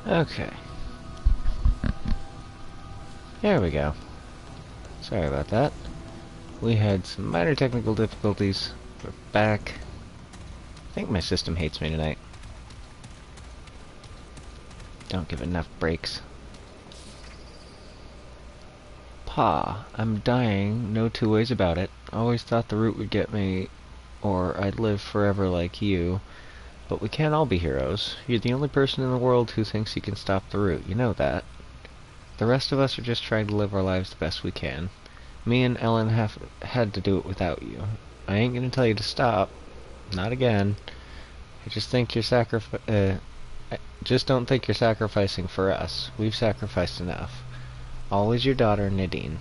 Okay. There we go. Sorry about that. We had some minor technical difficulties. We're back. I think my system hates me tonight. Don't give it enough breaks. Pa, I'm dying, no two ways about it. Always thought the root would get me, or I'd live forever like you. But we can't all be heroes. You're the only person in the world who thinks you can stop the root. You know that. The rest of us are just trying to live our lives the best we can. Me and Ellen have had to do it without you. I ain't gonna tell you to stop. Not again. I just think you're I just don't think you're sacrificing for us. We've sacrificed enough. Always your daughter, Nadine.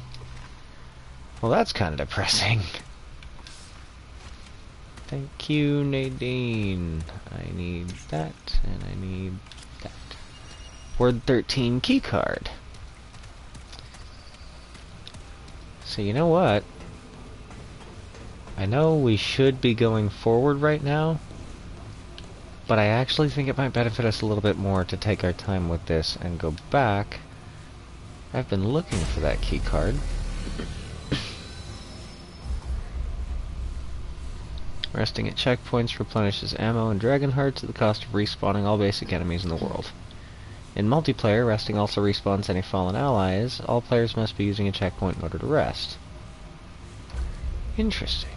Well, that's kind of depressing. Thank you, Nadine. I need that, and I need that. Word 13 keycard. So you know what? I know we should be going forward right now, but I actually think it might benefit us a little bit more to take our time with this and go back. I've been looking for that keycard. Resting at checkpoints replenishes ammo and dragon hearts at the cost of respawning all basic enemies in the world. In multiplayer, resting also respawns any fallen allies. All players must be using a checkpoint in order to rest. Interesting.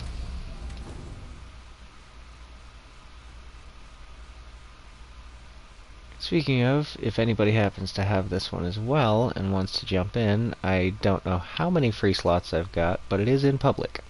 Speaking of, if anybody happens to have this one as well and wants to jump in, I don't know how many free slots I've got, but it is in public.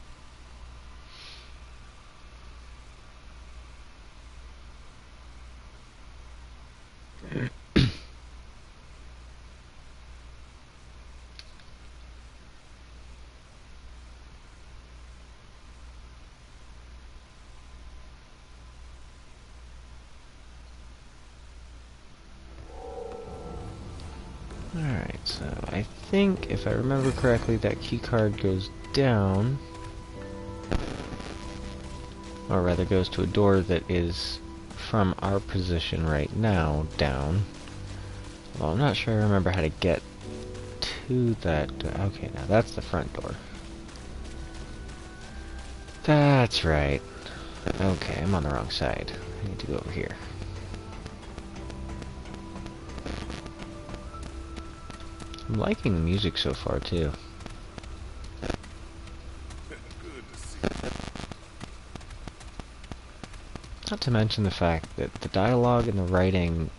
Alright, so I think, if I remember correctly, that keycard goes down. Or rather goes to a door that is, from our position right now, down. Well, I'm not sure I remember how to get to that. Okay, now that's the front door. That's right. Okay, I'm on the wrong side. I need to go over here. I'm liking the music so far, too. Not to mention the fact that the dialogue and the writing,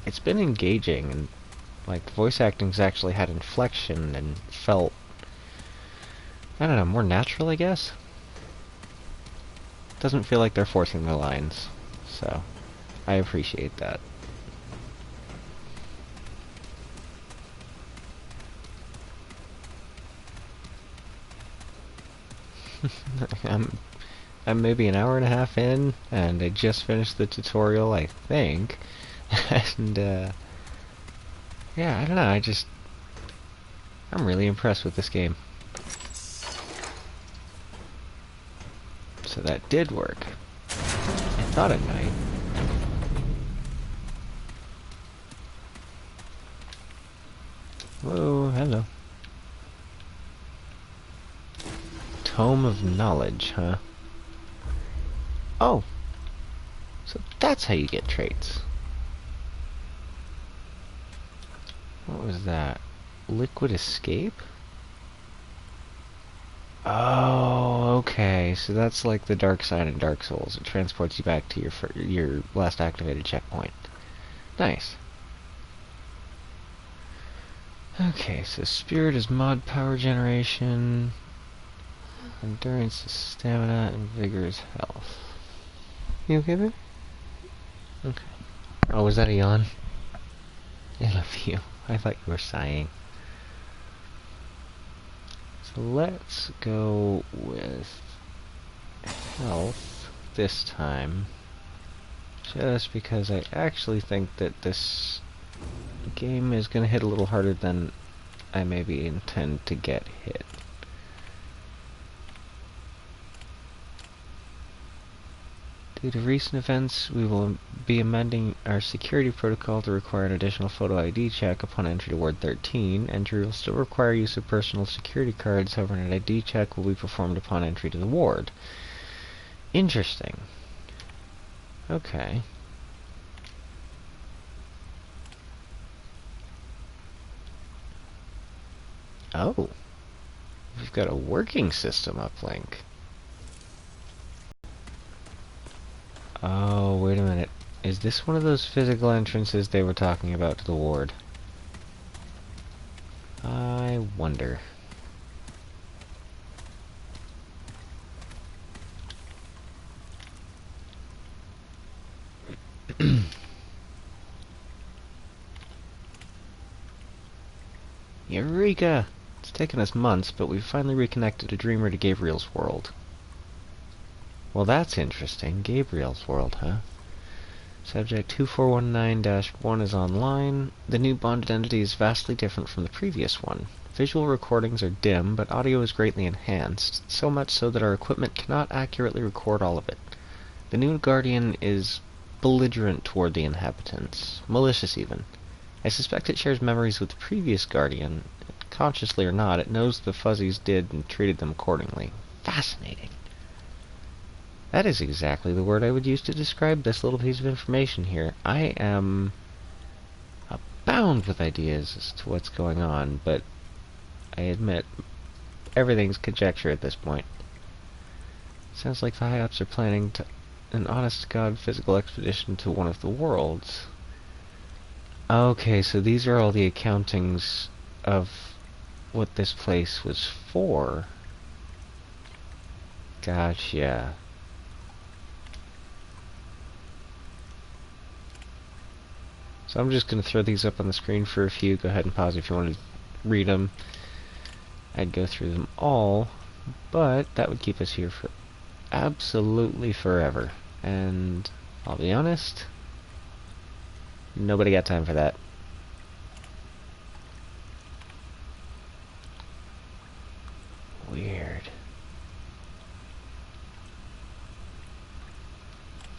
it's been engaging, and like the voice acting's actually had inflection and felt, I don't know, more natural, I guess. Doesn't feel like they're forcing their lines, so I appreciate that. I'm maybe an hour and a half in, and I just finished the tutorial, I think. And, yeah, I don't know, I'm really impressed with this game. So that did work. I thought it might. Whoa, hello. Tome of Knowledge, huh? Oh! So that's how you get traits. What was that? Liquid Escape? Oh, okay. So that's like the dark side in Dark Souls. It transports you back to your last activated checkpoint. Nice. Okay, so Spirit is mod power generation. Endurance is stamina, and Vigor is health. You okay, babe? Okay. Oh, was that a yawn? I love you. I thought you were sighing. So let's go with health this time. Just because I actually think that this game is going to hit a little harder than I maybe intend to get hit. Due to recent events, we will be amending our security protocol to require an additional photo ID check upon entry to Ward 13. Entry will still require use of personal security cards, however an ID check will be performed upon entry to the ward. Interesting. Okay. Oh. We've got a working system uplink. Oh, wait a minute. Is this one of those physical entrances they were talking about to the ward? I wonder. Eureka! It's taken us months, but we've finally reconnected a dreamer to Gabriel's world. Well, that's interesting. Gabriel's world, huh? Subject 2419-1 is online. The new bonded entity is vastly different from the previous one. Visual recordings are dim, but audio is greatly enhanced, so much so that our equipment cannot accurately record all of it. The new Guardian is belligerent toward the inhabitants, malicious even. I suspect it shares memories with the previous Guardian. Consciously or not, it knows the Fuzzies did and treated them accordingly. Fascinating. That is exactly the word I would use to describe this little piece of information here. I am abound with ideas as to what's going on, but I admit everything's conjecture at this point. Sounds like the high-ups are planning an honest-to-God physical expedition to one of the worlds. Okay, so these are all the accountings of what this place was for. Gotcha. So I'm just going to throw these up on the screen for a few. Go ahead and pause if you want to read them. I'd go through them all, but that would keep us here for absolutely forever. And I'll be honest, nobody got time for that. Weird.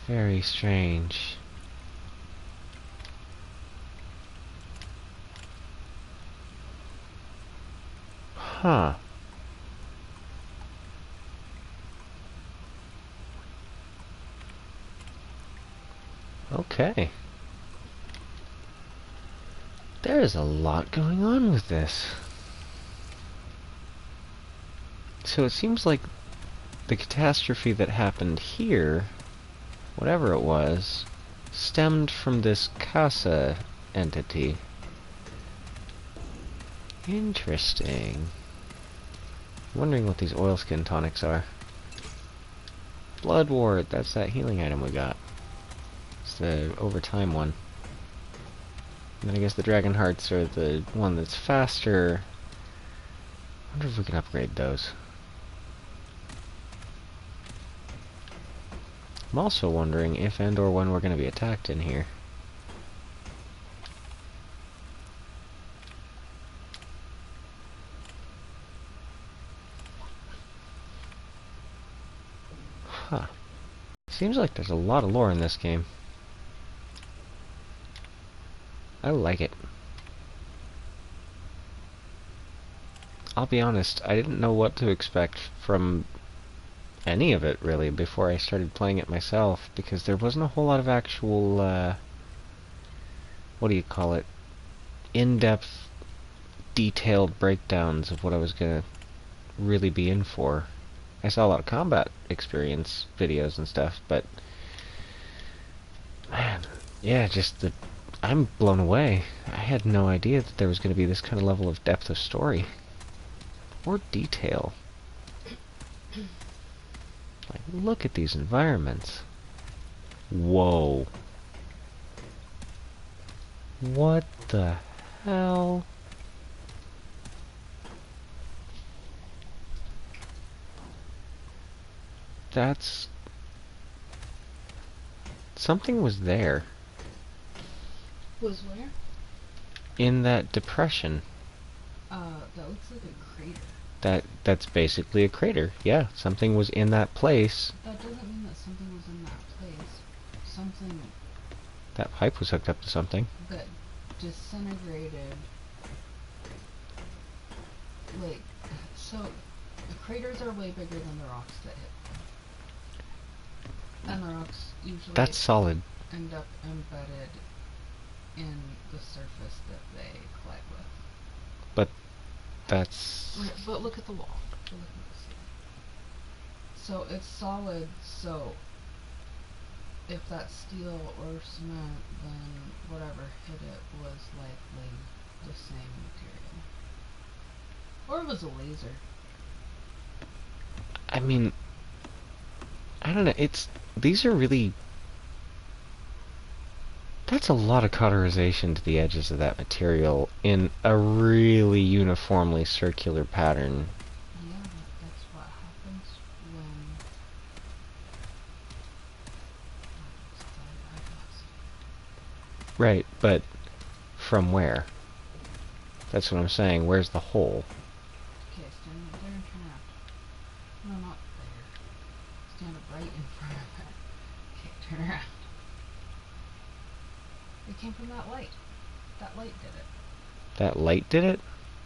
Very strange. Huh. Okay. There's a lot going on with this. So it seems like the catastrophe that happened here, whatever it was, stemmed from this Casa entity. Interesting. Wondering what these oilskin tonics are. Blood Ward, that's that healing item we got. It's the overtime one. And then I guess the Dragon Hearts are the one that's faster. I wonder if we can upgrade those. I'm also wondering if and or when we're going to be attacked in here. Huh. Seems like there's a lot of lore in this game. I like it. I'll be honest, I didn't know what to expect from any of it, really, before I started playing it myself, because there wasn't a whole lot of actual, what do you call it, in-depth, detailed breakdowns of what I was gonna really be in for. I saw a lot of combat experience videos and stuff, but man, yeah, I'm blown away. I had no idea that there was going to be this kind of level of depth of story. Or detail. Like, look at these environments. Whoa. What the hell? That's... Something was there. Was where? In that depression. That looks like a crater. That's basically a crater. Yeah, something was in that place. That doesn't mean that something was in that place. Something That pipe was hooked up to something. that disintegrated. Like, so the craters are way bigger than the rocks that hit them. And the rocks usually That's solid. end up embedded in the surface that they collide with. But that's... But look at the wall. Look at the ceiling. So it's solid, so if that's steel or cement, then whatever hit it was likely the same material. Or it was a laser. I mean... I don't know, these are really... That's a lot of cauterization to the edges of that material in a really uniformly circular pattern. Yeah, that's what happens when... Right, but from where? That's what I'm saying. Where's the hole? Okay, stand up there and turn around. No, not there. Stand up right in front of it. Okay, turn around. It came from that light. That light did it. That light did it?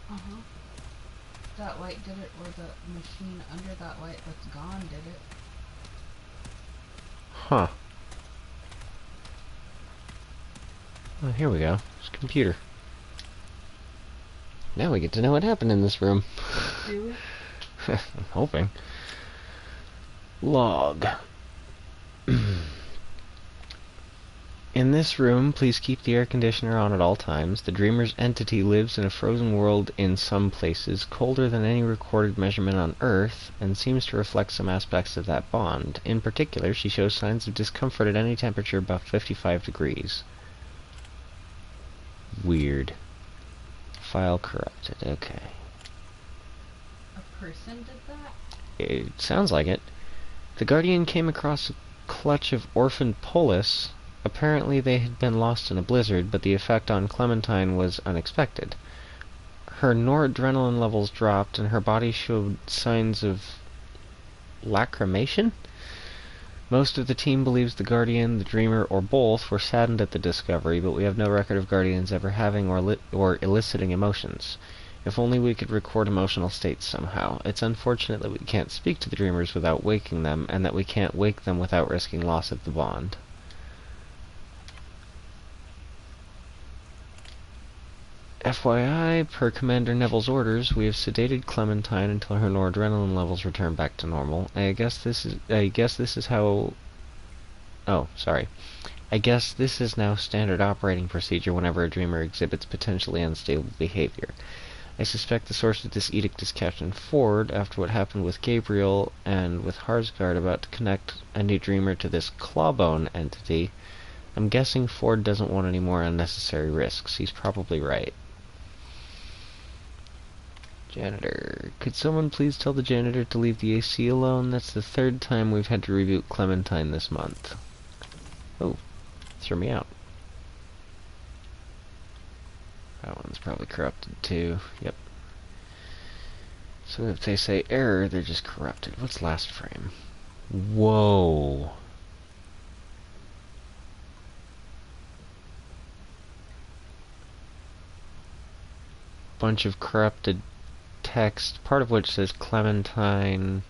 Uh-huh. That light did it, or the machine under that light that's gone did it. Huh. Well, here we go. It's a computer. Now we get to know what happened in this room. Do we? I'm hoping. Log. In this room, please keep the air conditioner on at all times. The Dreamer's entity lives in a frozen world in some places, colder than any recorded measurement on Earth, and seems to reflect some aspects of that bond. In particular, she shows signs of discomfort at any temperature above 55 degrees. Weird. File corrupted. Okay. A person did that? It sounds like it. The Guardian came across a clutch of orphaned polis. Apparently they had been lost in a blizzard, but the effect on Clementine was unexpected. Her noradrenaline levels dropped, and her body showed signs of lacrimation? Most of the team believes the Guardian, the Dreamer, or both were saddened at the discovery, but we have no record of Guardians ever having or eliciting emotions. If only we could record emotional states somehow. It's unfortunate that we can't speak to the Dreamers without waking them, and that we can't wake them without risking loss of the bond. FYI, per Commander Neville's orders, we have sedated Clementine until her noradrenaline levels return back to normal. I guess this is how... Oh, sorry. I guess this is now standard operating procedure whenever a Dreamer exhibits potentially unstable behavior. I suspect the source of this edict is Captain Ford, after what happened with Gabriel, and with Harsgard about to connect a new Dreamer to this Clawbone entity. I'm guessing Ford doesn't want any more unnecessary risks. He's probably right. Janitor. Could someone please tell the janitor to leave the AC alone? That's the third time we've had to reboot Clementine this month. Oh, threw me out. That one's probably corrupted too. Yep. So if they say error, they're just corrupted. What's last frame? Whoa. Bunch of corrupted text, part of which says Clementine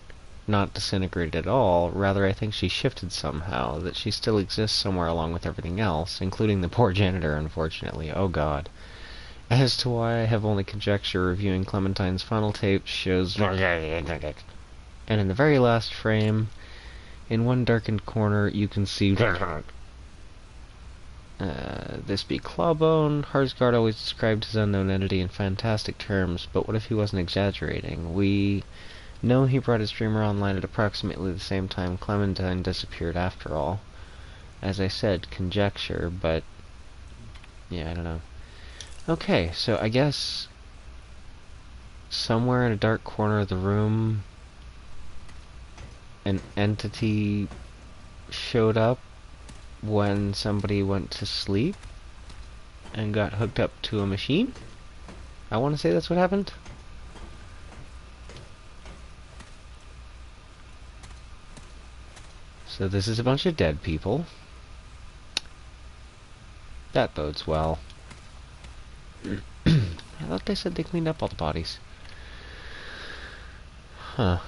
not disintegrated at all. Rather, I think she shifted somehow, that she still exists somewhere along with everything else, including the poor janitor, unfortunately. Oh god. As to why I have only conjecture, reviewing Clementine's final tape shows... And in the very last frame, in one darkened corner, you can see... this be Clawbone. Harsgard always described his unknown entity in fantastic terms, but what if he wasn't exaggerating? We know he brought his Dreamer online at approximately the same time Clementine disappeared after all. As I said, conjecture, but... yeah, I don't know. Okay, so I guess... somewhere in a dark corner of the room... an entity showed up when somebody went to sleep and got hooked up to a machine? I want to say that's what happened. So this is a bunch of dead people. That bodes well. I thought they said they cleaned up all the bodies. Huh.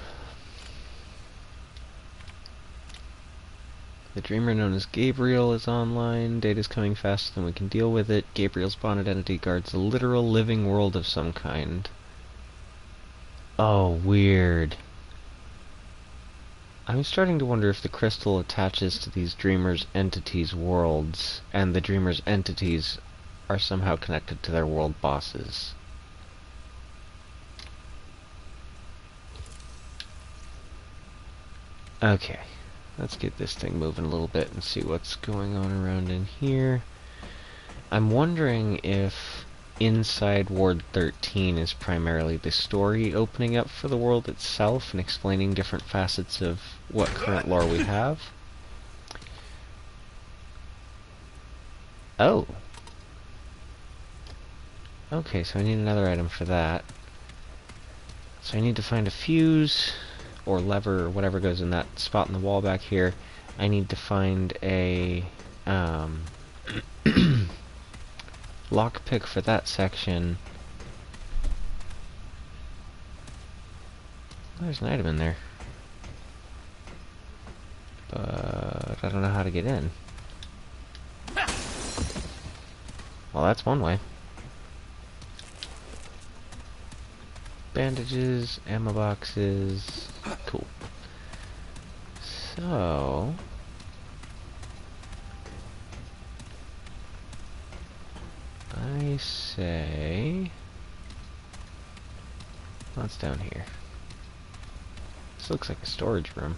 The dreamer known as Gabriel is online. Data's coming faster than we can deal with it. Gabriel's bonded entity guards a literal living world of some kind. Oh, weird. I'm starting to wonder if the crystal attaches to these dreamers' entities' worlds, and the dreamers' entities are somehow connected to their world bosses. Okay, let's get this thing moving a little bit and see what's going on around in here. I'm wondering if inside Ward 13 is primarily the story opening up for the world itself and explaining different facets of what current lore we have. Oh. Okay, so I need another item for that. So I need to find a fuse, or lever, or whatever goes in that spot in the wall back here. I need to find a lockpick for that section. There's an item in there. But I don't know how to get in. Well, that's one way. Bandages, ammo boxes. Cool. So... I say... What's down here? This looks like a storage room.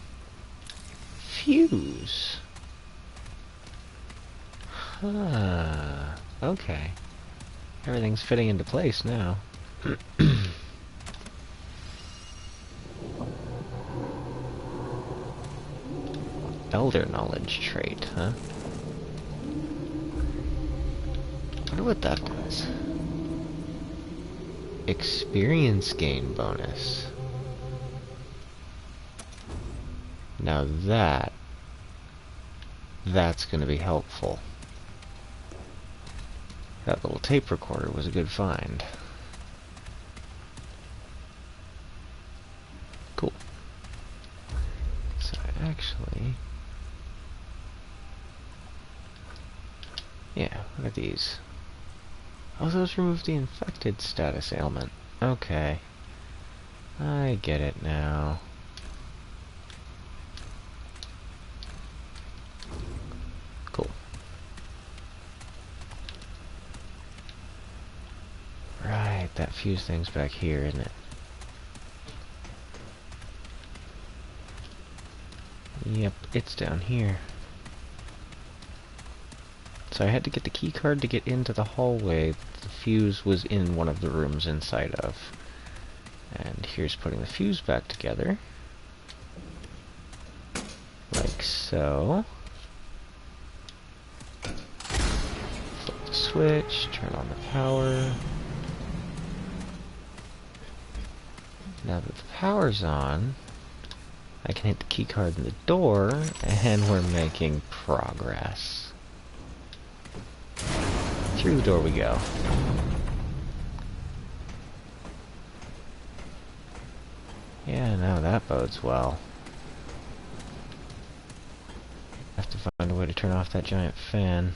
Fuse! Huh. Okay. Everything's fitting into place now. Elder knowledge trait, huh? I wonder what that does. Experience gain bonus. Now that's going to be helpful. That little tape recorder was a good find. Cool. So actually... Yeah, what are these? Oh, those remove the infected status ailment. Okay. I get it now. Cool. Right, that fuse thing's back here, isn't it? Yep, it's down here. So I had to get the key card to get into the hallway that the fuse was in one of the rooms inside of. And here's putting the fuse back together. Like so. Flip the switch, turn on the power. Now that the power's on, I can hit the key card in the door, and we're making progress. Through the door we go. Yeah, no, that bodes well. Have to find a way to turn off that giant fan.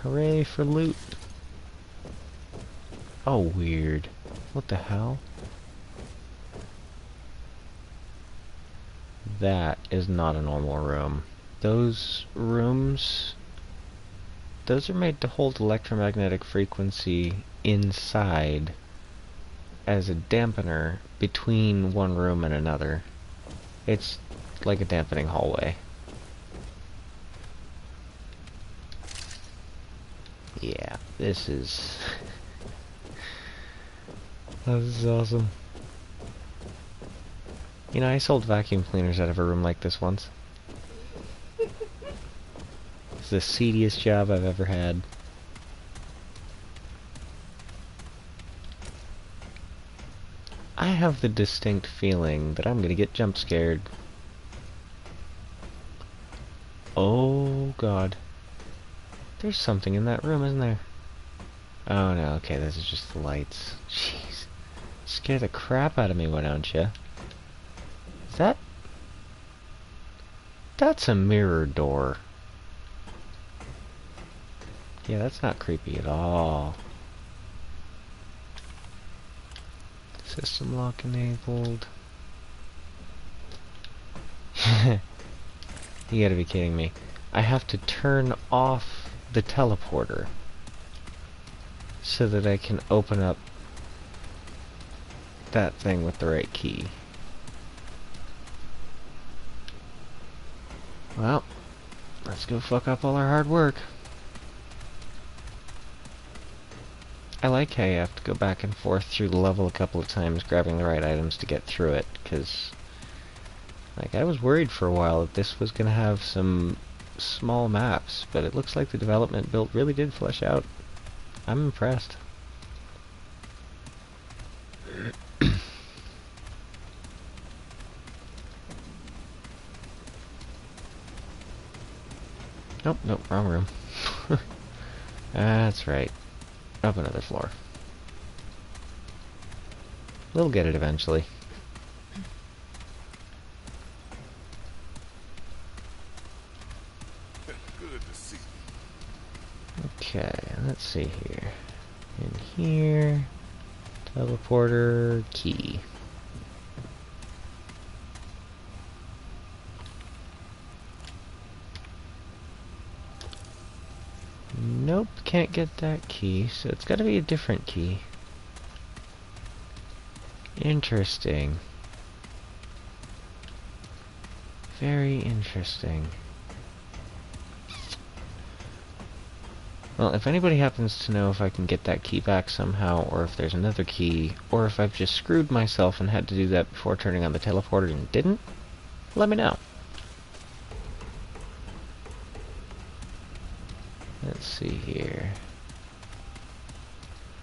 Hooray for loot. Oh, weird. What the hell? That is not a normal room. Those rooms... Those are made to hold electromagnetic frequency inside as a dampener between one room and another. It's like a dampening hallway. Yeah, this is... This is awesome. You know, I sold vacuum cleaners out of a room like this once. the seediest job I've ever had. I have the distinct feeling that I'm gonna get jump scared. Oh god. There's something in that room, isn't there? Oh no, okay, this is just the lights. Jeez. Scare the crap out of me, why don't you? Is that... That's a mirror door. Yeah, that's not creepy at all. System lock enabled. You gotta be kidding me. I have to turn off the teleporter so that I can open up that thing with the right key. Well, let's go fuck up all our hard work. I like how you have to go back and forth through the level a couple of times grabbing the right items to get through it, because like, I was worried for a while that this was going to have some small maps, but it looks like the development build really did flesh out. I'm impressed. Nope, nope, wrong room. That's right. Up another floor. We'll get it eventually. Good to see you. Okay, let's see here. In here, teleporter key. Nope, can't get that key, so it's gotta be a different key. Interesting. Very interesting. Well, if anybody happens to know if I can get that key back somehow, or if there's another key, or if I've just screwed myself and had to do that before turning on the teleporter and didn't, let me know. Let's see here.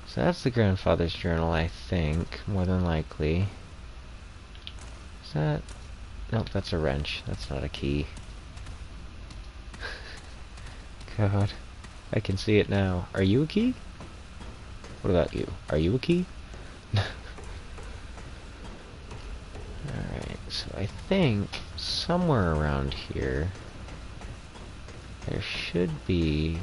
So that's the grandfather's journal, I think, more than likely. Is that... Nope, that's a wrench. That's not a key. God. I can see it now. Are you a key? What about you? Are you a key? Alright, so I think somewhere around here there should be...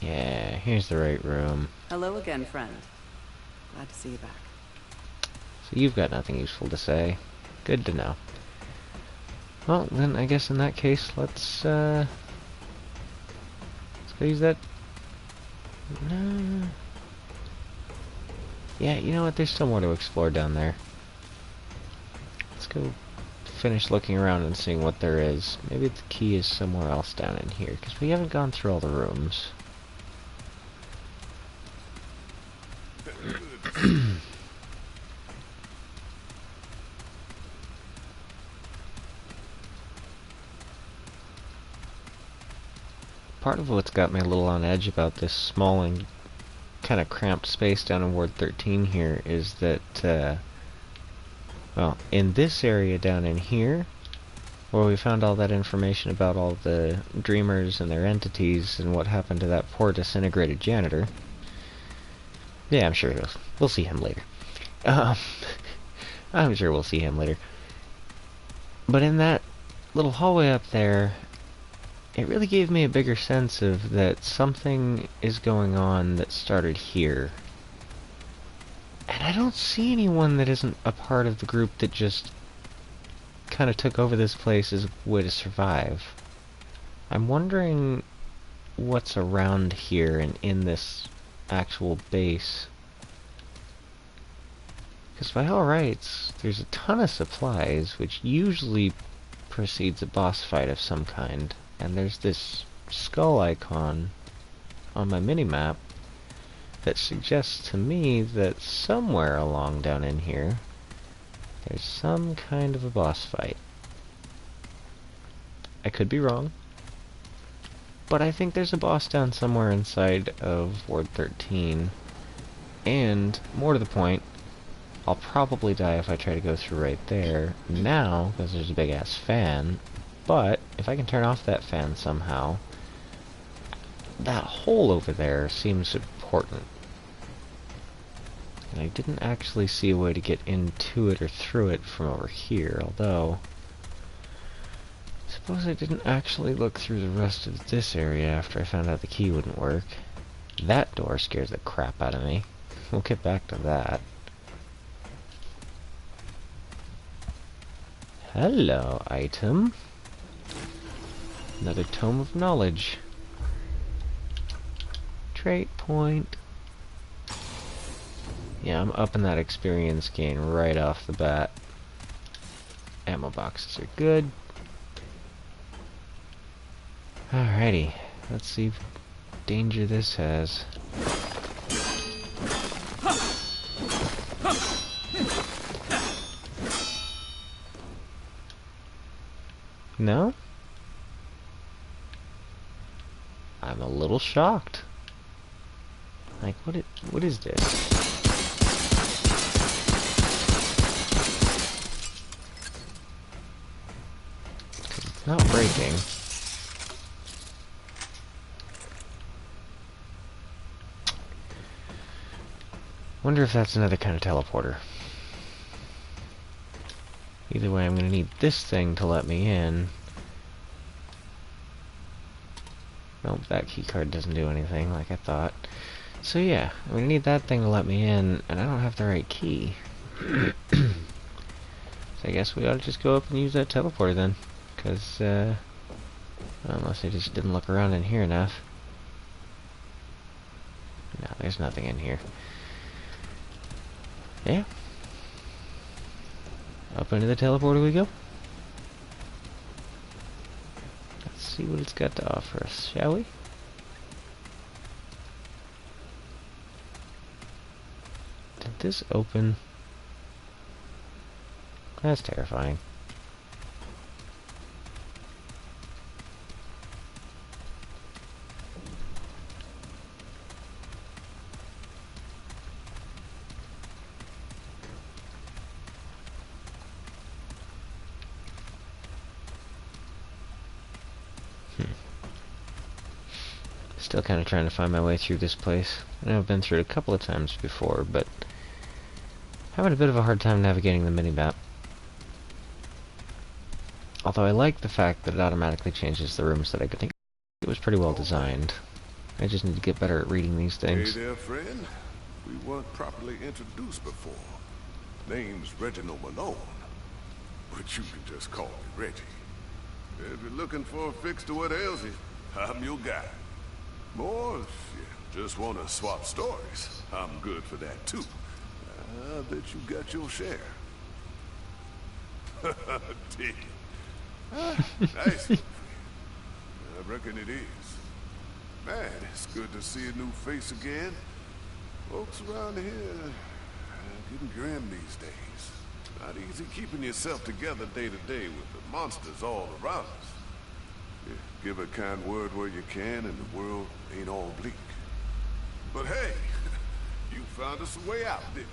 Yeah, here's the right room. Hello again, friend. Glad to see you back. So you've got nothing useful to say. Good to know. Well, then I guess in that case, let's go use that... No... Yeah, you know what? There's still more to explore down there. Let's go finish looking around and seeing what there is. Maybe the key is somewhere else down in here, because we haven't gone through all the rooms. Part of what's got me a little on edge about this small and kind of cramped space down in Ward 13 here is that, well, in this area down in here, where we found all that information about all the dreamers and their entities and what happened to that poor disintegrated janitor. Yeah, I'm sure we'll see him later. I'm sure we'll see him later. But in that little hallway up there, it really gave me a bigger sense of that something is going on that started here. And I don't see anyone that isn't a part of the group that just kind of took over this place as a way to survive. I'm wondering what's around here and in this actual base. Because by all rights, there's a ton of supplies, which usually precedes a boss fight of some kind. And there's this skull icon on my minimap that suggests to me that somewhere along down in here there's some kind of a boss fight. I could be wrong. But I think there's a boss down somewhere inside of Ward 13. And, more to the point, I'll probably die if I try to go through right there now, because there's a big-ass fan. But, if I can turn off that fan somehow, that hole over there seems important. And I didn't actually see a way to get into it or through it from over here, although suppose I didn't actually look through the rest of this area after I found out the key wouldn't work. That door scares the crap out of me. We'll get back to that. Hello, item. Another tome of knowledge. Trait point. Yeah, I'm upping that experience gain right off the bat. Ammo boxes are good. Alrighty, let's see what danger this has. No? I'm a little shocked. Like, what is this? It's not breaking. Wonder if that's another kind of teleporter. Either way, I'm gonna need this thing to let me in. Nope, that keycard doesn't do anything like I thought. So yeah, I'm gonna need that thing to let me in, and I don't have the right key. So I guess we ought to just go up and use that teleporter then. Because, unless I just didn't look around in here enough. No, there's nothing in here. Yeah. Up into the teleporter we go. Let's see what it's got to offer us, shall we? Did this open? That's terrifying. Still kind of trying to find my way through this place. I know I've been through it a couple of times before, but having a bit of a hard time navigating the minimap. Although I like the fact that it automatically changes the rooms that I think it was pretty well designed. I just need to get better at reading these things. Hey there, friend. We weren't properly introduced before. Name's Reginald Malone. But you can just call me Reggie. If you're looking for a fix to what ails you, I'm your guy. Or if you just want to swap stories, I'm good for that too. I bet you got your share. Dig. Nice. I reckon it is. Man, it's good to see a new face again. Folks around here getting grim these days. Not easy keeping yourself together day to day with the monsters all around us. Yeah, give a kind word where you can and the world ain't all bleak. But hey, you found us a way out, didn't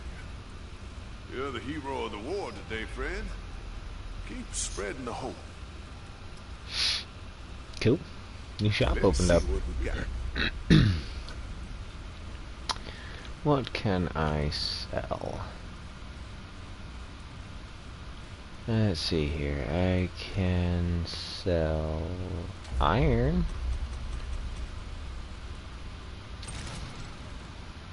you? You're the hero of the war today, friend. Keep spreading the hope. Cool. New shop Let's opened see up. what we got. What can I sell? Let's see here. I can sell iron.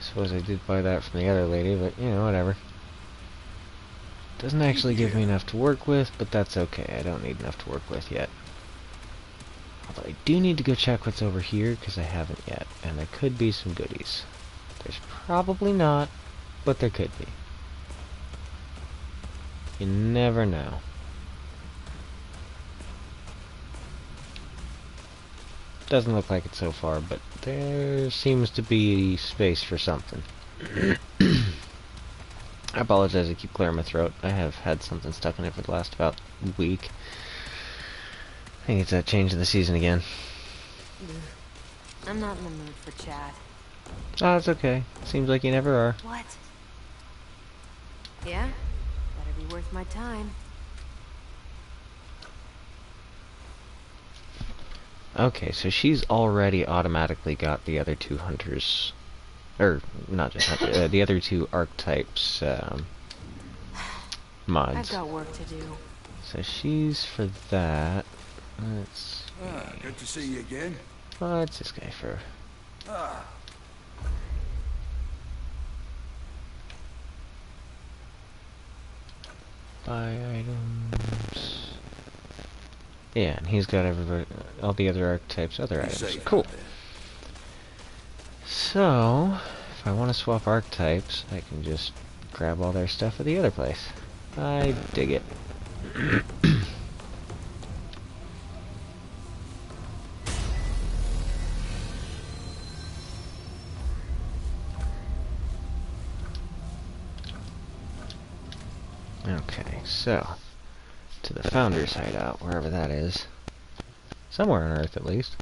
Suppose I did buy that from the other lady, but you know, whatever. Doesn't actually give me enough to work with, but that's okay. I don't need enough to work with yet. Although I do need to go check what's over here, because I haven't yet. And there could be some goodies. There's probably not, but there could be. You never know. Doesn't look like it so far, but there seems to be space for something. I apologize, I keep clearing my throat. I have had something stuck in it for the last about week. I think it's that change of the season again. I'm not in the mood for chat. Oh, it's okay. Seems like you never are. What? Yeah? Better be worth my time. Okay, so she's already automatically got the other two hunters, or not just hunter, the other two archetypes I've mods. got work to do. So she's for that. Let's Good to see you again. what's this guy for? Buy items. Yeah, and he's got everybody, all the other archetypes, other Be items. safe Cool. out there. So, if I want to swap archetypes, I can just grab all their stuff at the other place. I dig it. Okay, so, to the Founder's hideout, wherever that is. Somewhere on Earth, at least.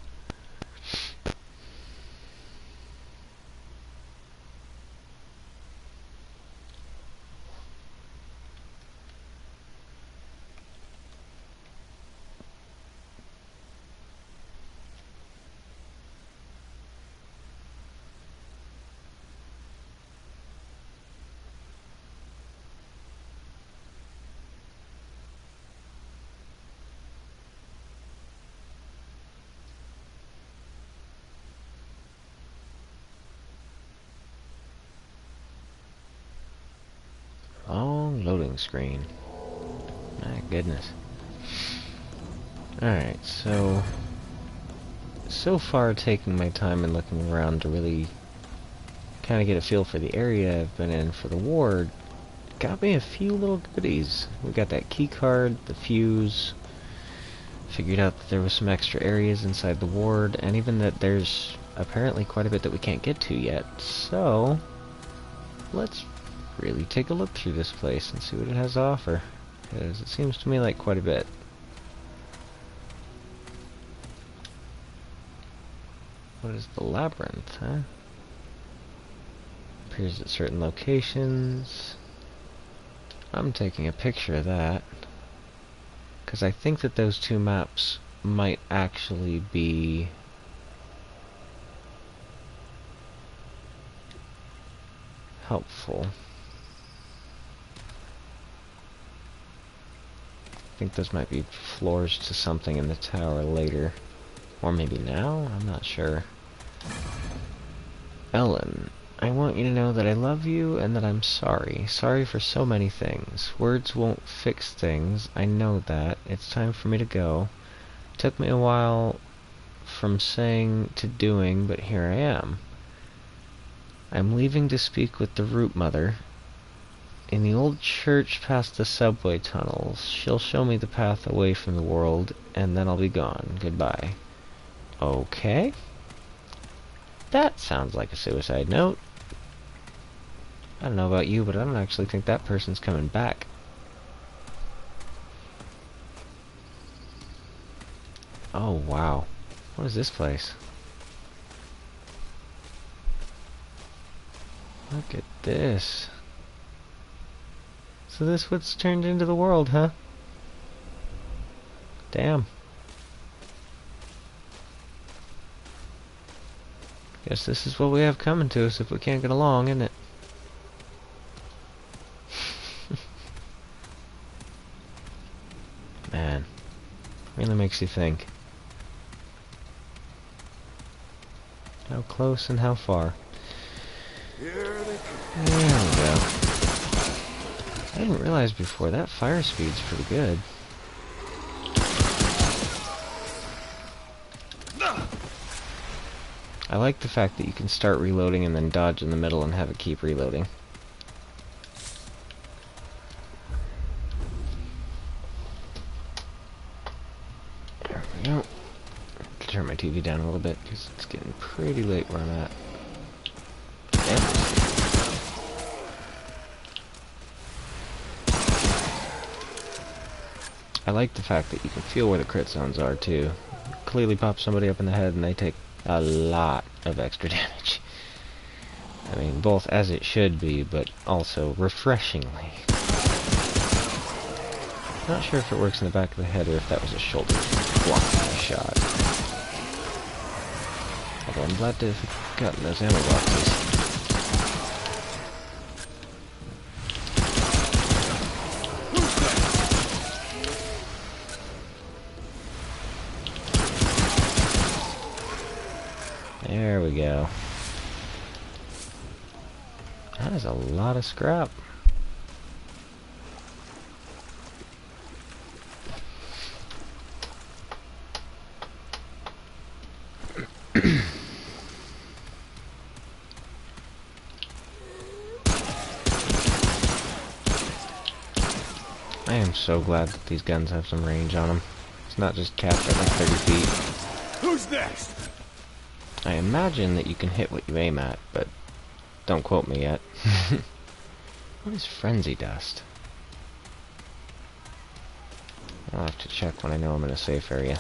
Long loading screen. My goodness. Alright, so far taking my time and looking around to really kind of get a feel for the area I've been in for the ward, got me a few little goodies. We got that key card, the fuse, figured out that there was some extra areas inside the ward, and even that there's apparently quite a bit that we can't get to yet. So, let's really take a look through this place and see what it has to offer, because it seems to me like quite a bit. What is the labyrinth, huh? Appears at certain locations. I'm taking a picture of that, because I think that those two maps might actually be helpful. I think those might be floors to something in the tower later. Or maybe now? I'm not sure. Ellen, I want you to know that I love you and that I'm sorry. Sorry for so many things. Words won't fix things. I know that. It's time for me to go. Took me a while from saying to doing, but here I am. I'm leaving to speak with the Root Mother. In the old church past the subway tunnels. She'll show me the path away from the world, and then I'll be gone. Goodbye. Okay. That sounds like a suicide note. I don't know about you, but I don't actually think that person's coming back. Oh, wow. What is this place? Look at this. So this what's turned into the world, huh? Damn. Guess this is what we have coming to us if we can't get along, isn't it? Man. Really makes you think. How close and how far? Here they come. There we go. I didn't realize before, that fire speed's pretty good. I like the fact that you can start reloading and then dodge in the middle and have it keep reloading. There we go. Turn my TV down a little bit because it's getting pretty late where I'm at. Damn. I like the fact that you can feel where the crit zones are, too. Clearly pop somebody up in the head and they take a lot of extra damage. I mean, both as it should be, but also refreshingly. Not sure if it works in the back of the head or if that was a shoulder blocking a shot. Although I'm glad to have gotten those ammo boxes. There we go. That is a lot of scrap. I am so glad that these guns have some range on them. It's not just capped at like 30 feet. Who's next? I imagine that you can hit what you aim at, but don't quote me yet. What is frenzy dust? I'll have to check when I know I'm in a safe area.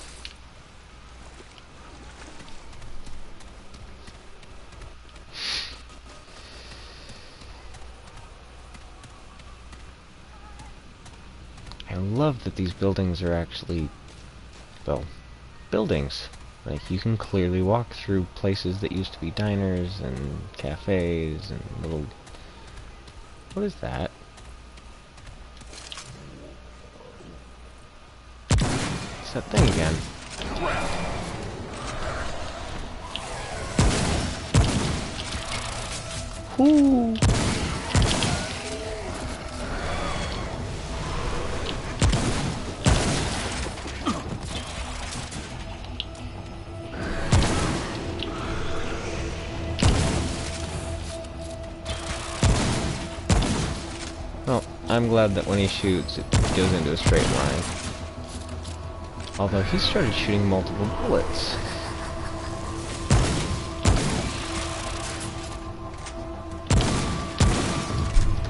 I love that these buildings are actually, well, buildings. Like, you can clearly walk through places that used to be diners and cafes and little... What is that? It's that thing again. Whoo! Well, I'm glad that when he shoots, it goes into a straight line. Although he started shooting multiple bullets.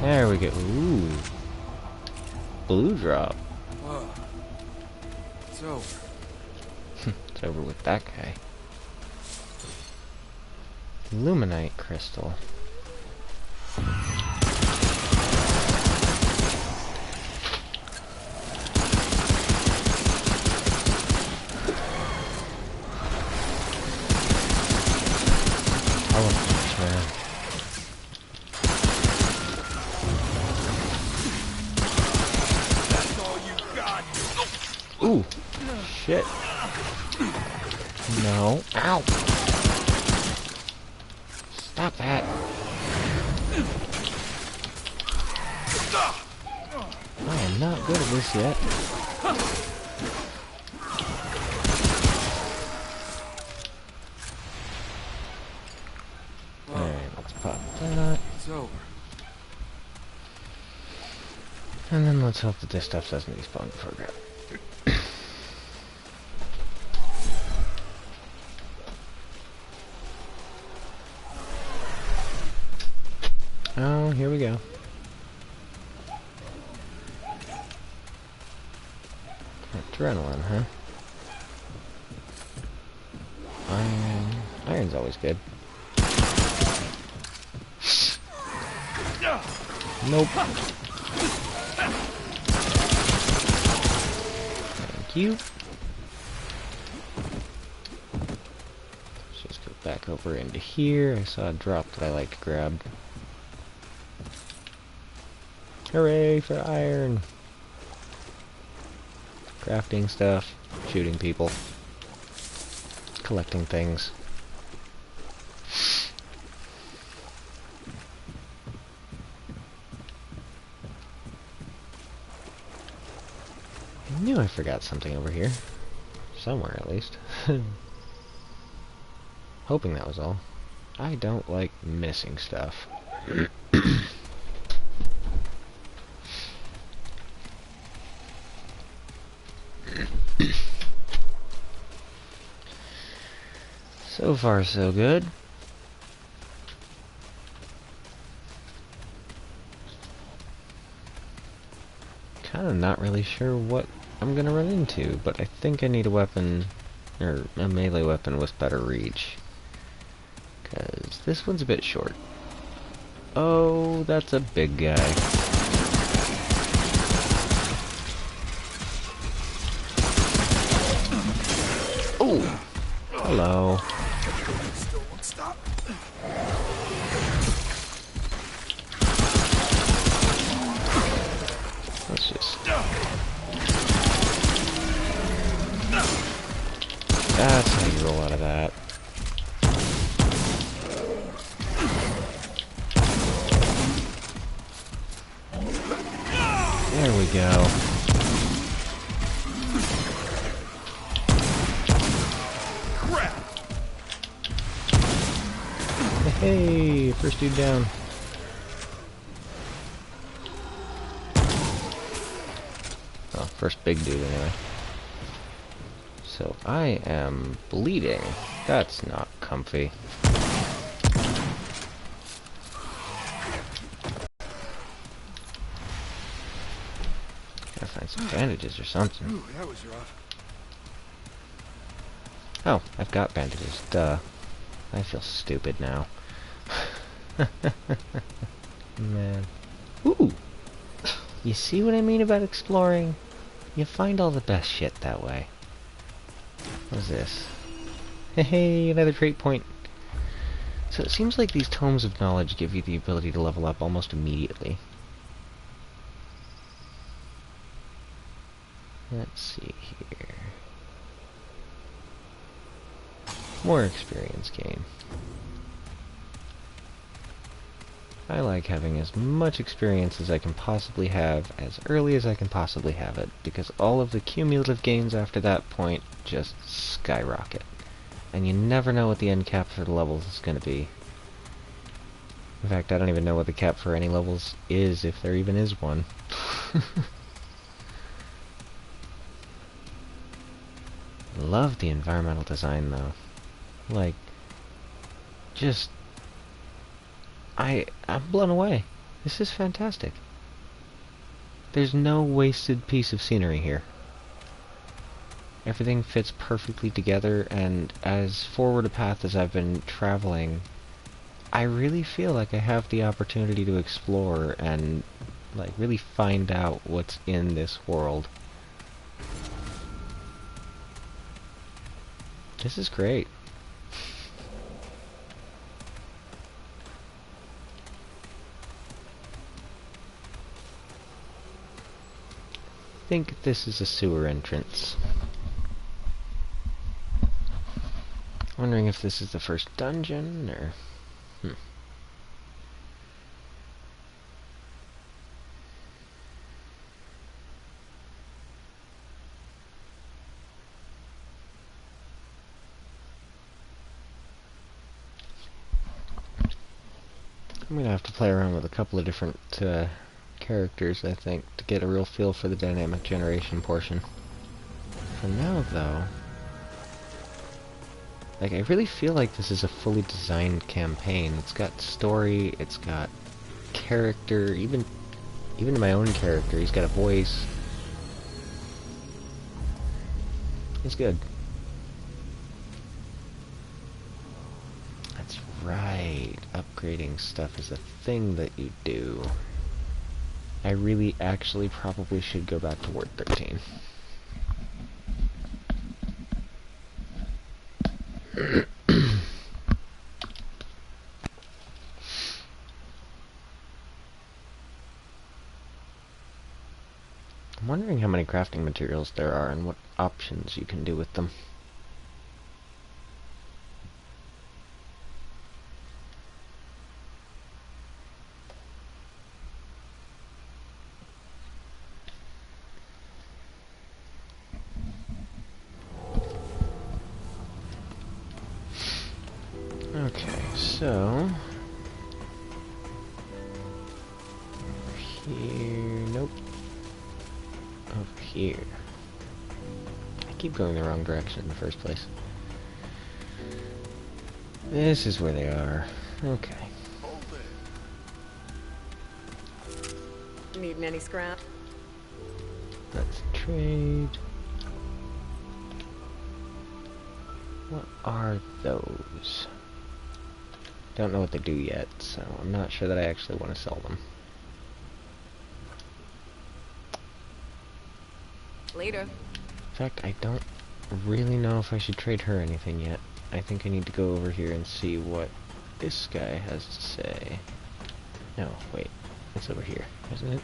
There we go. Ooh. Blue drop. Oh. It's over. It's over with that guy. Luminite crystal. Ooh, shit. No. Ow. Stop that. I am not good at this yet. Alright, let's pop that. It's over. And then let's hope that this stuff doesn't respawn before grab. Oh, here we go. Adrenaline, huh? Iron. Iron's always good. Nope. Thank you. Let's just go back over into here. I saw a drop that I like to grab. Hooray for iron! Crafting stuff, shooting people, collecting things. I knew I forgot something over here. Somewhere, at least. Hoping that was all. I don't like missing stuff. So far, so good. Kinda not really sure what I'm gonna run into, but I think I need a weapon, or a melee weapon with better reach. Because this one's a bit short. Oh, that's a big guy. Oh! Hello. Still won't stop. Let's just... That's how you roll out of that. There we go. Hey, first dude down. Oh, first big dude anyway. So I am bleeding. That's not comfy. Gotta find some bandages or something. Ooh, that was rough. Oh, I've got bandages. Duh. I feel stupid now. Man. Ooh! You see what I mean about exploring? You find all the best shit that way. What is this? Hey, another trait point. So it seems like these tomes of knowledge give you the ability to level up almost immediately. Let's see here. More experience gain. I like having as much experience as I can possibly have as early as I can possibly have it, because all of the cumulative gains after that point just skyrocket. And you never know what the end cap for the levels is going to be. In fact, I don't even know what the cap for any levels is, if there even is one. Love the environmental design, though. Like, just... I'm blown away. This is fantastic. There's no wasted piece of scenery here. Everything fits perfectly together, and as forward a path as I've been traveling, I really feel like I have the opportunity to explore and, like, really find out what's in this world. This is great. I think this is a sewer entrance. Wondering if this is the first dungeon, or... I'm gonna have to play around with a couple of different characters, I think, to get a real feel for the dynamic generation portion. For now, though, like, I really feel like this is a fully designed campaign. It's got story, it's got character, even my own character, he's got a voice. It's good. That's right. Upgrading stuff is a thing that you do. I really actually probably should go back to Ward 13. I'm wondering how many crafting materials there are and what options you can do with them. Okay, so... here... nope. Over here. I keep going the wrong direction in the first place. This is where they are. Okay. Needing any scrap? Let's trade. What are those? Don't know what they do yet, so I'm not sure that I actually want to sell them. Later. In fact, I don't really know if I should trade her anything yet. I think I need to go over here and see what this guy has to say. No, wait. It's over here, isn't it?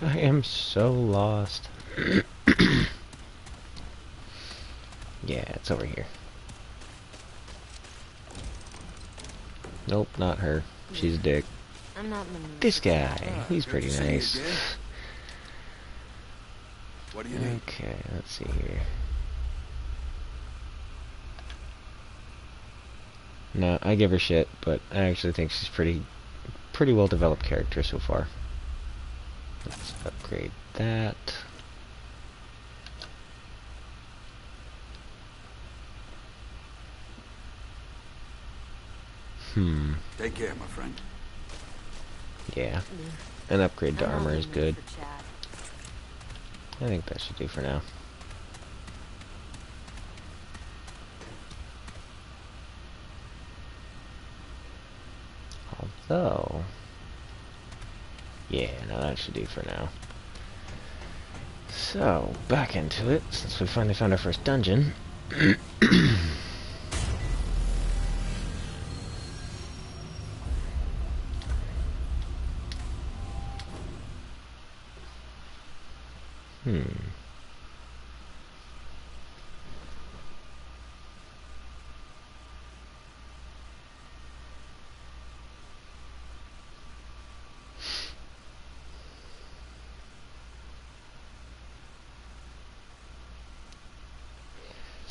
I am so lost. Yeah, it's over here. Nope, not her. She's a dick. I'm not in the mood. This guy, he's pretty Good to see you nice. again. What do you need? Okay, let's see here. No, I give her shit, but I actually think she's pretty well developed character so far. Let's upgrade that. Take care, my friend. Yeah. An upgrade to I'm not armor in is the mood good. for chat. I think that should do for now. Although... yeah, no, that should do for now. So, back into it, since we finally found our first dungeon.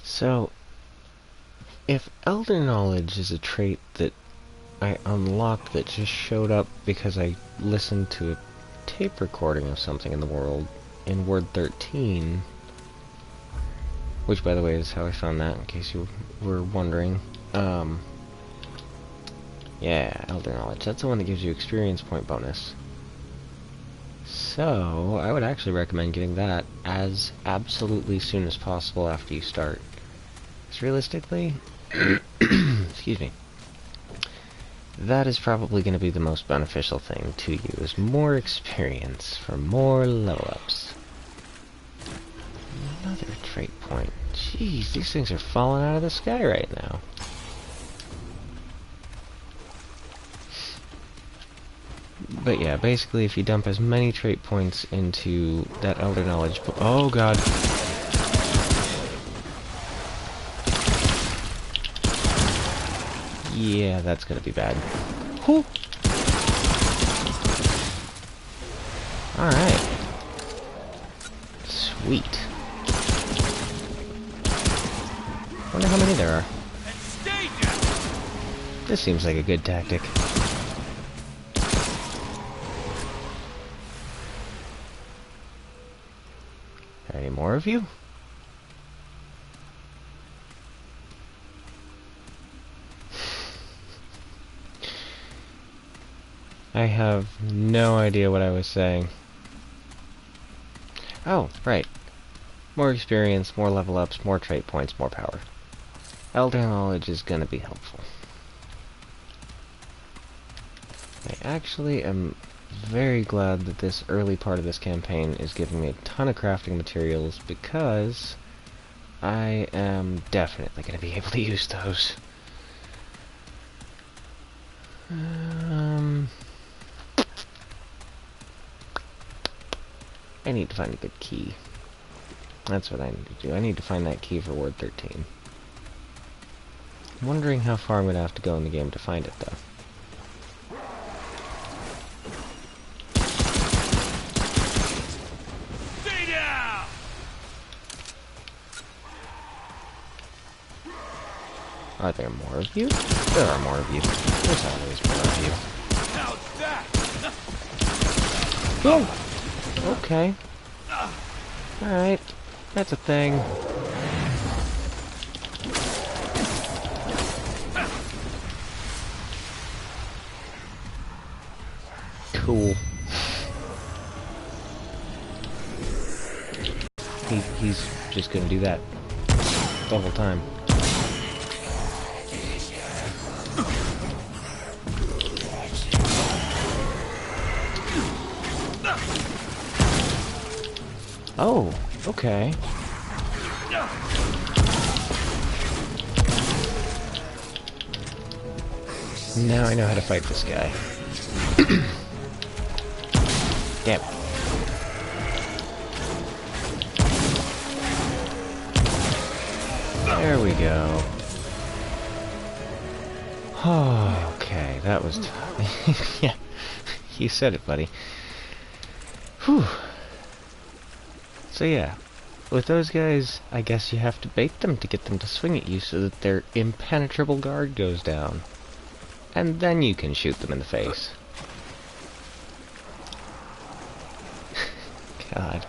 So, if Elder Knowledge is a trait that I unlocked that just showed up because I listened to a tape recording of something in the world in Word 13, which by the way is how I found that in case you were wondering. Yeah, Elder Knowledge, that's the one that gives you experience point bonus. So, I would actually recommend getting that as absolutely soon as possible after you start. Because realistically, excuse me, that is probably going to be the most beneficial thing to you, is more experience for more level ups. Another trait point. Jeez, these things are falling out of the sky right now. But yeah, basically if you dump as many trait points into that Elder Knowledge... oh god. Yeah, that's gonna be bad. Whew. Alright. Sweet. Wonder how many there are. This seems like a good tactic. Any more of you? I have no idea what I was saying. Oh, right. More experience, more level ups, more trait points, more power. Elder Knowledge is gonna be helpful. I actually am very glad that this early part of this campaign is giving me a ton of crafting materials, because I am definitely going to be able to use those. I need to find a good key. That's what I need to do. I need to find that key for Word 13. I'm wondering how far I'm going to have to go in the game to find it, though. Are there more of you? There are more of you. There's always more of you. Oh! Okay. Alright. That's a thing. Cool. He's just gonna do that the whole time. Oh, okay. Now I know how to fight this guy. Damn. There we go. Oh, okay, that was tough. Yeah, you said it, buddy. Whew. So yeah, with those guys, I guess you have to bait them to get them to swing at you so that their impenetrable guard goes down. And then you can shoot them in the face. God.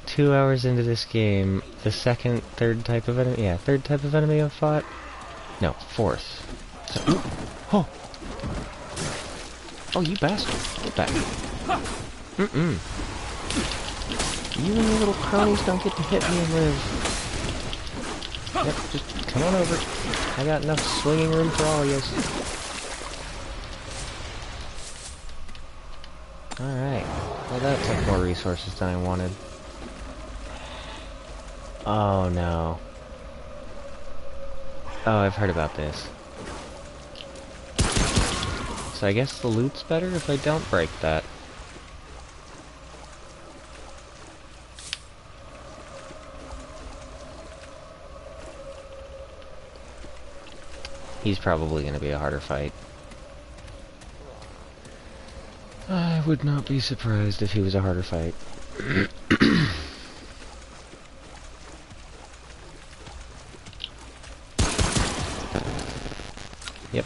2 hours into this game, the third type of enemy I've fought? No, fourth. So, oh! Oh, you bastard. Get back. Mm-mm. You and your little cronies don't get to hit me and live. Yep, just come on over. I got enough swinging room for all of you. Alright. Well, that took more resources than I wanted. Oh, no. Oh, I've heard about this. So I guess the loot's better if I don't break that. He's probably going to be a harder fight. I would not be surprised if he was a harder fight. Yep.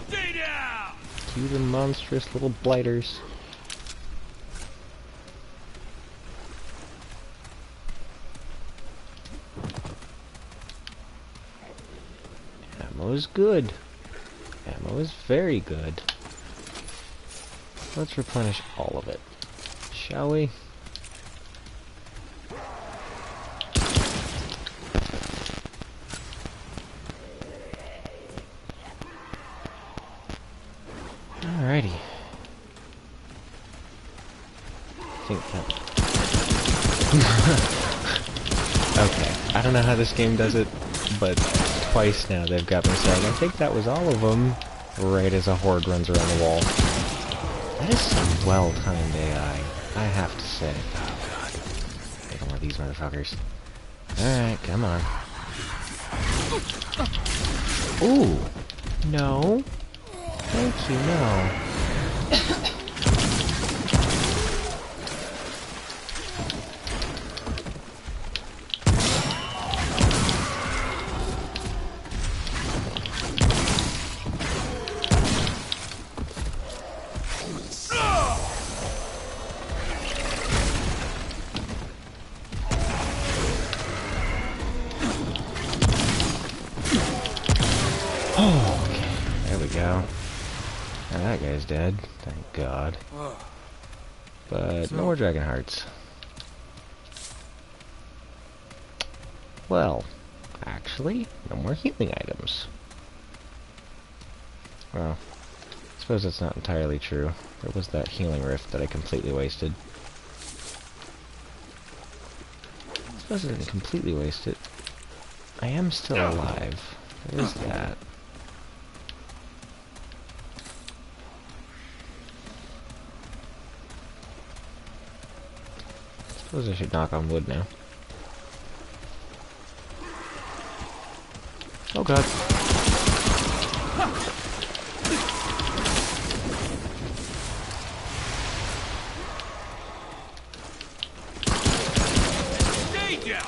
Stay down! Cue the monstrous little blighters. Ammo is good. Ammo is very good. Let's replenish all of it, shall we? Alrighty. I think that... Okay, I don't know how this game does it, but twice now they've got me saying, I think that was all of them, right as a horde runs around the wall. That is some well-timed AI, I have to say. Oh god. Take one of these motherfuckers. Alright, come on. Ooh! No. Thank you, no. Oh, okay. There we go. Now that guy's dead, thank God. But no more dragon hearts. Well, actually, no more healing items. Well, I suppose that's not entirely true. There was that healing rift that I completely wasted. I suppose I didn't completely waste it. I am still alive. There is that. Suppose I should knock on wood now. Oh god. Stay down!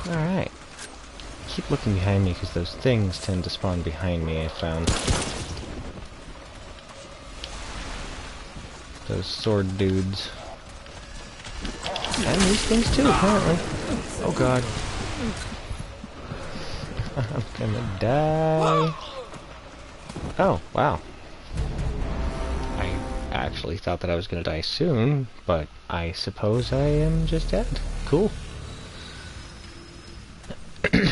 Alright. Keep looking behind me because those things tend to spawn behind me, I found. those sword dudes. And these things too, apparently. Oh god. I'm gonna die. Oh, wow. I actually thought that I was gonna die soon, but I suppose I am just dead. Cool. At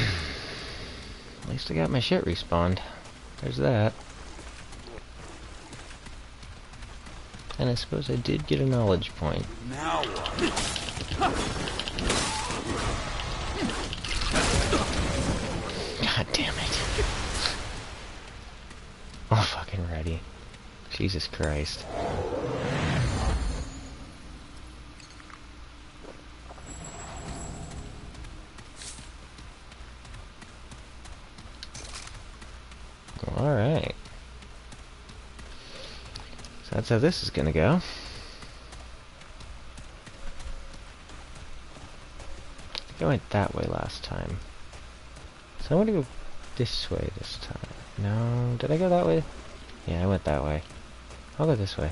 least I got my shit respawned. There's that. And I suppose I did get a knowledge point. Now what? God damn it. Oh, fucking ready. Jesus Christ. Alright. So that's how this is gonna go. I think I went that way last time. So I'm gonna go this way this time. No, did I go that way? Yeah, I went that way. I'll go this way.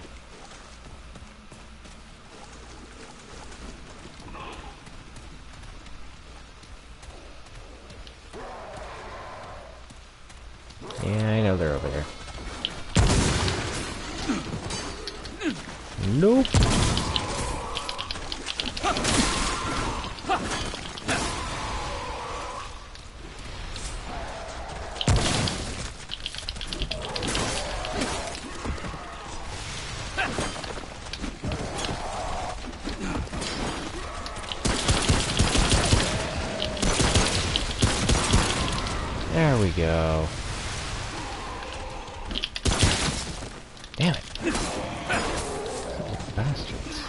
Yeah, I know they're over there. Nope. There we go. Damn it. Bastards.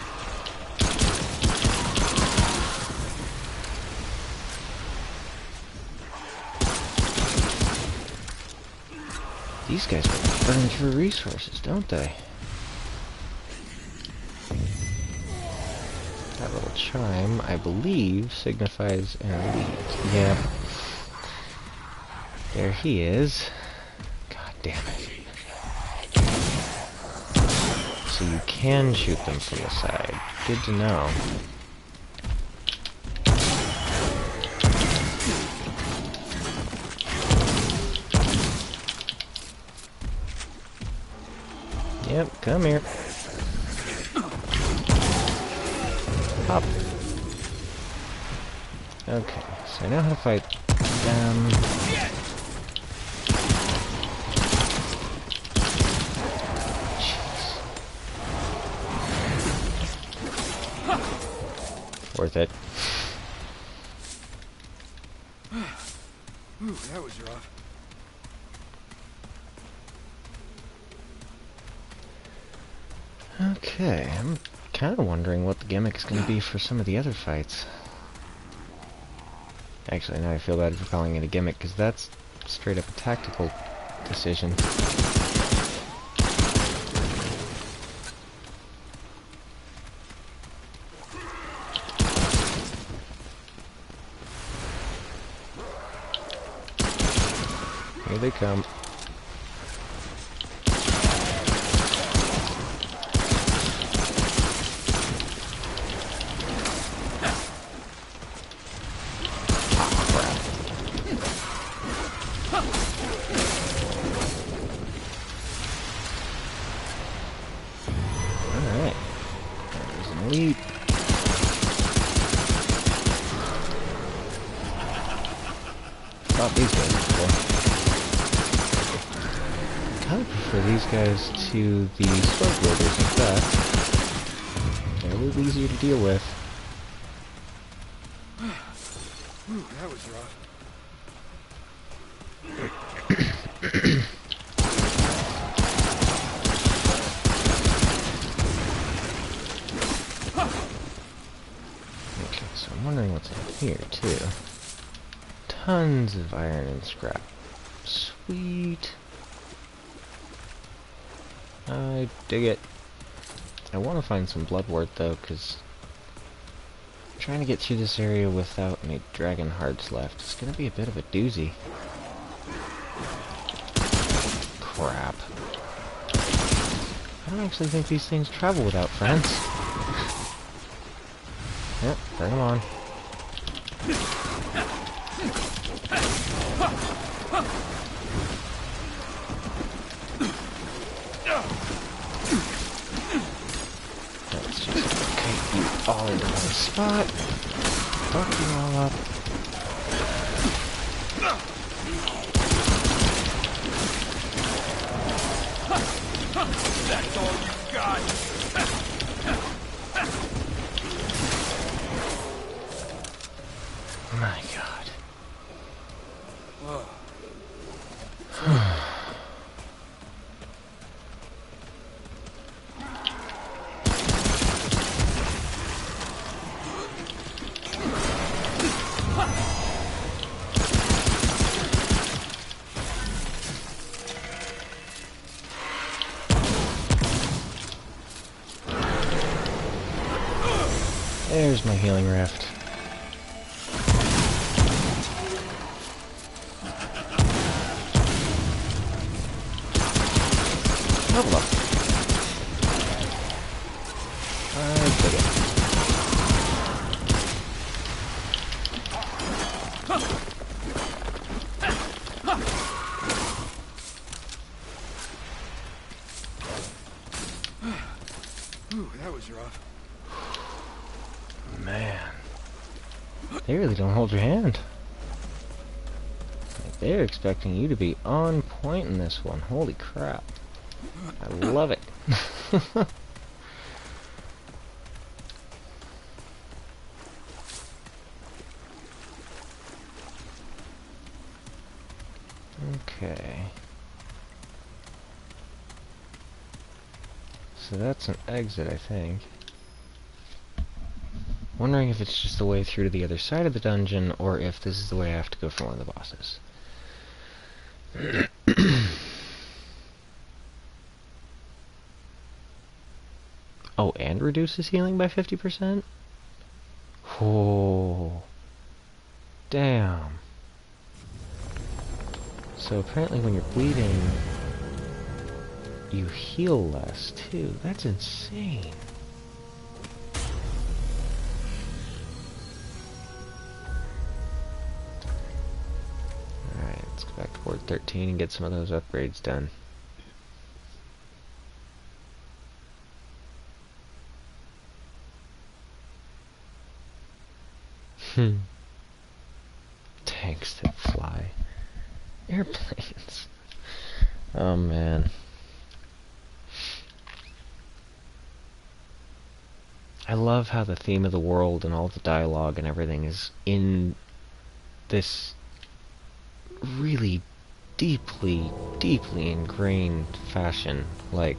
These guys burn through resources, don't they? That little chime, I believe, signifies an elite. Yep. There he is. God damn it. So you can shoot them from the side. Good to know. Yep, come here. Hop. Okay, so I know how to fight them. Worth it. Ooh, that was rough. Okay, I'm kind of wondering what the gimmick is going to be for some of the other fights. Actually, now I feel bad for calling it a gimmick, because that's straight up a tactical decision. Here they come. Alright. There's an elite. Fought these guys before. I prefer these guys to the sword wielders, in fact. They're a little easier to deal with. Ooh, that was rough. Okay, so I'm wondering what's in here, too. Tons of iron and scrap. Sweet. I dig it. I want to find some blood wort, though, because I'm trying to get through this area without any dragon hearts left. It's going to be a bit of a doozy. Crap. don't actually think these things travel without friends. Yep, bring them on. Let's just keep you all in one spot. Fuck you all up. That's all you got. My God. Whoa. There's my healing rift. Level up. I dig it. Whew, that was rough. Man. They really don't hold your hand. Like, they're expecting you to be on point in this one. Holy crap. I love it. Okay. So that's an exit, I think. Wondering if it's just the way through to the other side of the dungeon, or if this is the way I have to go for one of the bosses. Oh, and reduces healing by 50%? Oh. Damn. So apparently when you're bleeding, you heal less, too. That's insane. Alright, let's go back to Ward 13 and get some of those upgrades done. Tanks that fly. Airplanes. Oh man. I love how the theme of the world and all the dialogue and everything is in this really deeply, deeply ingrained fashion. Like,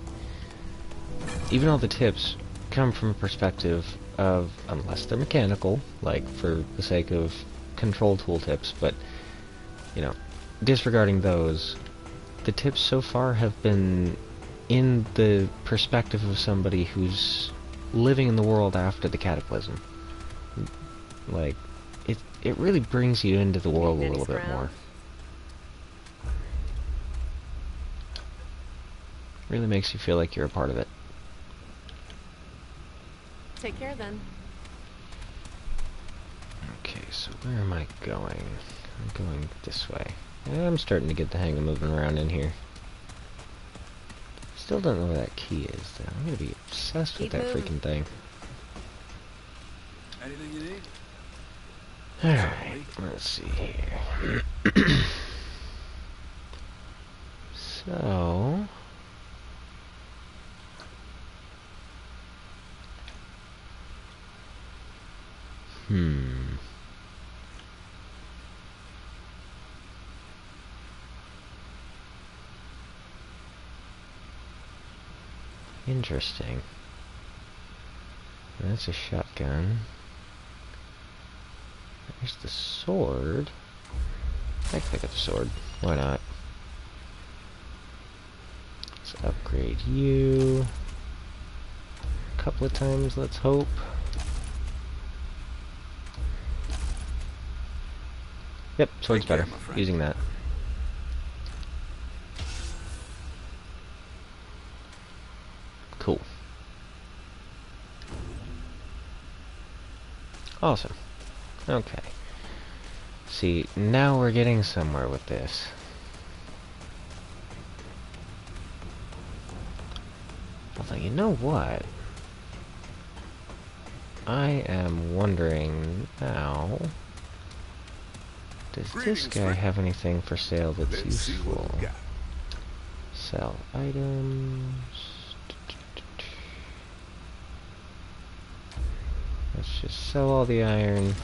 even all the tips come from a perspective of, unless they're mechanical, like for the sake of control tool tips, but, you know, disregarding those, the tips so far have been in the perspective of somebody who's living in the world after the cataclysm. Like, it really brings you into the world a little bit more. Really makes you feel like you're a part of it. Take care then. Okay, so where am I going? I'm going this way. Yeah, I'm starting to get the hang of moving around in here. Still don't know where that key is, though. I'm gonna be obsessed with that freaking thing. Anything you need? Alright, let's see here. So... Interesting. That's a shotgun. There's the sword. I can pick up the sword. Why not? Let's upgrade you. A couple of times, let's hope. Yep, sword's better. Using that. Cool. Awesome. Okay. See, now we're getting somewhere with this. Although, you know what? I am wondering now... Does this guy have anything for sale that's Let's see what useful? we got. Sell items... Let's just sell all the iron.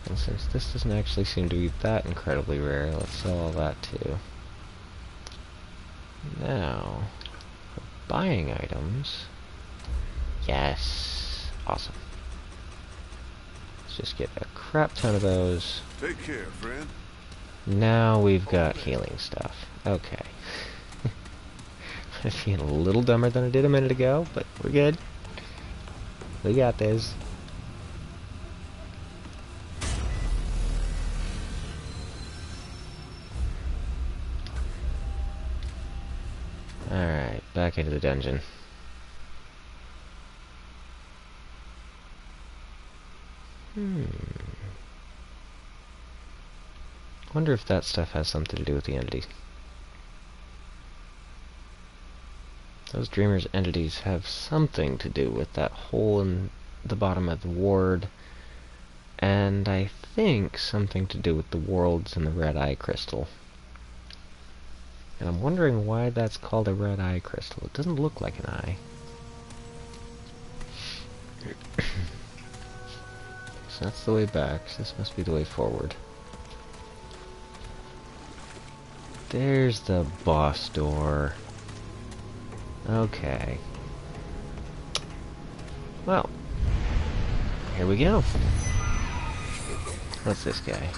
And since this doesn't actually seem to be that incredibly rare, let's sell all that too. Now, for buying items... Yes! Awesome. Let's just get a crap ton of those. Take care, friend. Now we've got healing stuff. Okay. I feel a little dumber than I did a minute ago, but we're good. We got this. Alright, back into the dungeon. Wonder if that stuff has something to do with the entities. Those dreamers' entities have something to do with that hole in the bottom of the ward, and I think something to do with the worlds and the red eye crystal. And I'm wondering why that's called a red eye crystal. It doesn't look like an eye. So that's the way back, so this must be the way forward. There's the boss door. Okay. Well, here we go. What's this guy?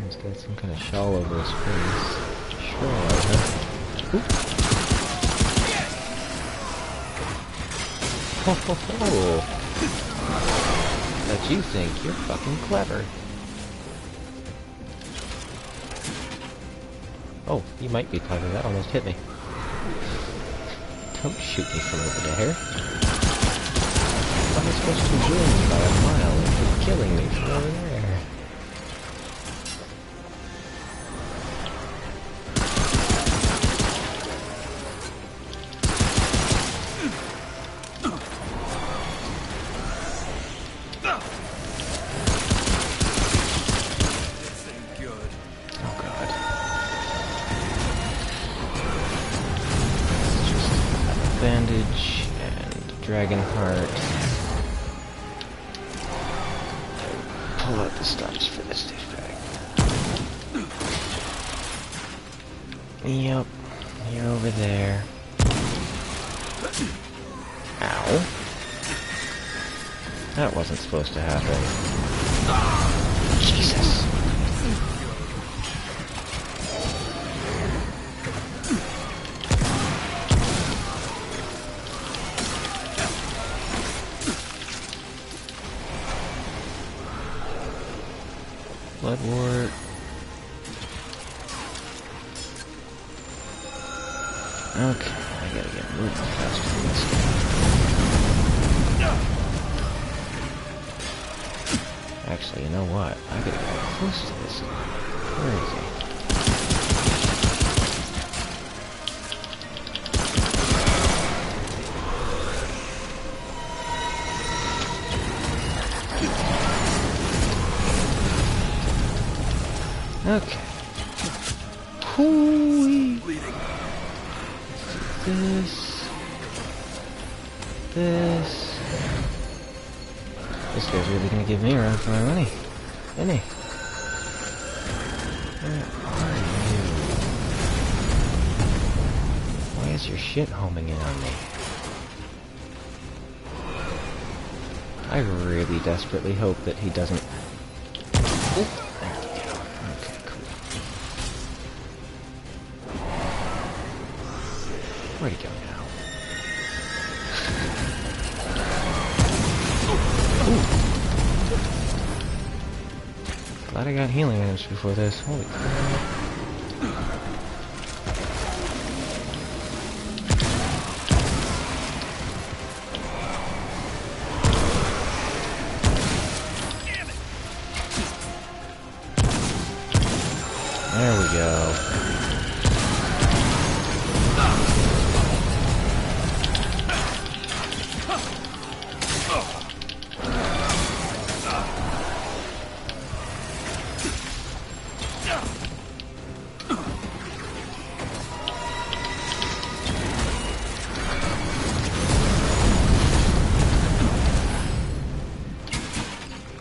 He's got some kind of shawl over his face. Shawl over. Oop. Ho ho ho! But you think you're fucking clever. Oh, you might be clever. That almost hit me. Don't shoot me from over there. I'm supposed to win by a mile and you're killing me from over there. Bandage and dragon heart. Pull out the stops for this douchebag. Yep, you're over there. Ow. That wasn't supposed to happen. Jesus. Bloodwort. Okay, I gotta get moving faster than this guy. Actually, you know what? I gotta get close to this guy. Where is he? Okay. Hoo-wee. This. This guy's really gonna give me a run for my money, isn't he? Where are you? Why is your shit homing in on me? I really desperately hope that he doesn't... Oop. There we go. Okay, cool. Where'd he go now? Ooh. Glad I got healing items before this. Holy crap. There we go.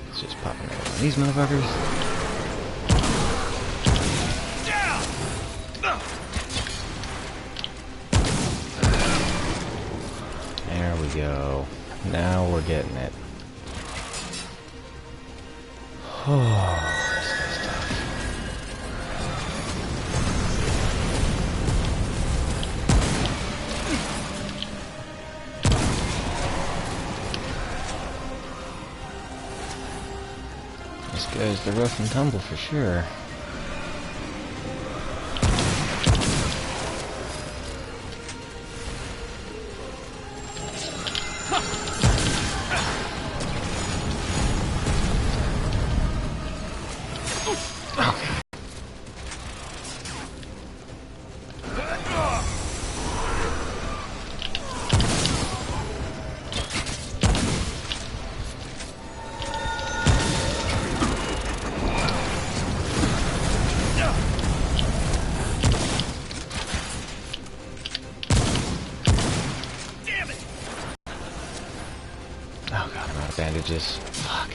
Let's just pop another one of these motherfuckers. There we go. Now we're getting it. Oh, this guy's tough. This guy's the rough and tumble for sure. Oh god, I'm out of bandages. Fuck.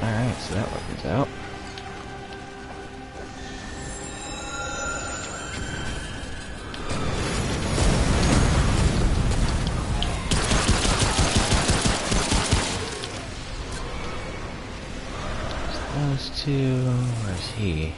Alright, so that weapon's out. Those two... where's he?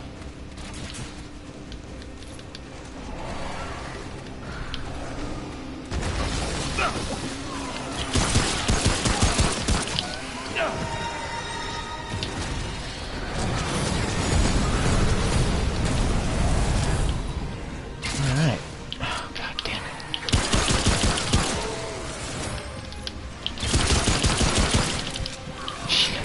Alright. Oh, god damn it. Shit.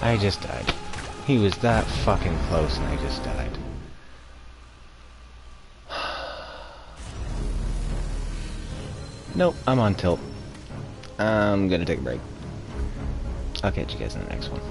I just died. He was that fucking close and I just died. Nope, I'm on tilt. I'm gonna take a break. I'll catch you guys in the next one.